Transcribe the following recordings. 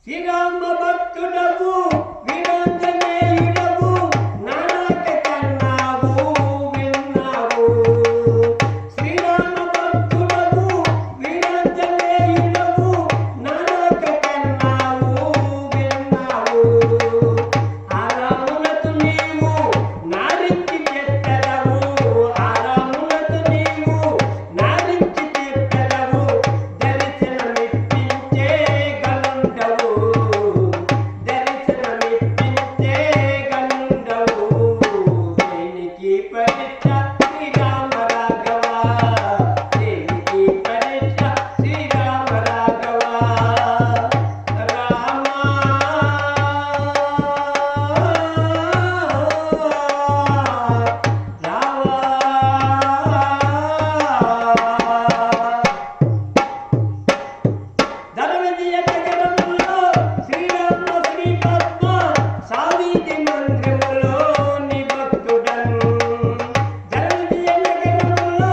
శ్రీరామ భక్తుడవు వీరాంజనేయుడవు నానాక కన్నావు విన్నావు. శ్రీరామ భక్తుడవు వీరాంజనేయుడవు నానాక కన్నావు విన్నావు. ఆరామునకు నీవు నారించి చెత్తడవు, ఆరామునకు నీవు నారించి చెత్తడవు, దర్శనమిప్పించే గలుండవు, దర్శనమిప్పించే గలుండవు. దేనికి పరీక్ష శ్రీరామ రాఘవ, దేనికి పరీక్ష శ్రీరామ రాఘవ. ధనవిజయ నగరములో శ్రీరామ శ్రీ పద్మ సావిత్రి మందిరములో నీ భక్తుడను. ధనవిజయ నగరములో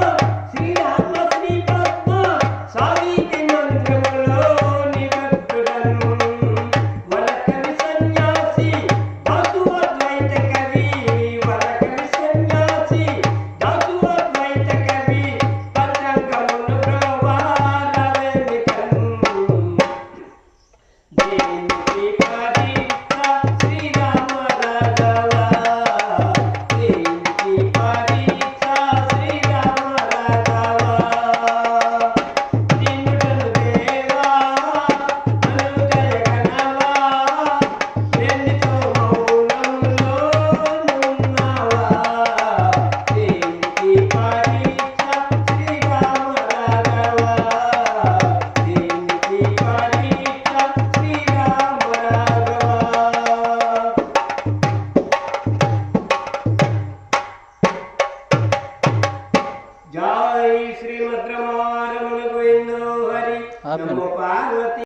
శ్రీరామ శ్రీ పద్మ సావిత్రి మందిరములో నీ భక్తుడను. వరకవి సన్యాసి దాసు అద్వైత కవి, వరకవి సన్యాసి దాసు అద్వైత కవి, పంచాంగమును బ్రోవా రవెందికన్. దేనికి పరీక్ష శ్రీరామ రాఘవ, దేనికి పరీక్ష శ్రీరామ రాఘవ. నిన్నుడను దేవా అనుజయ గణవా, ఎన్నితో మౌనములో నున్నావా. దేనికి పరీక్ష శ్రీరామ రాఘవ, దేనికి పరీక్ష శ్రీరామ రాఘవ. జై శ్రీమద్రమారమణ గోవిందో హరి నమో పార్వతి.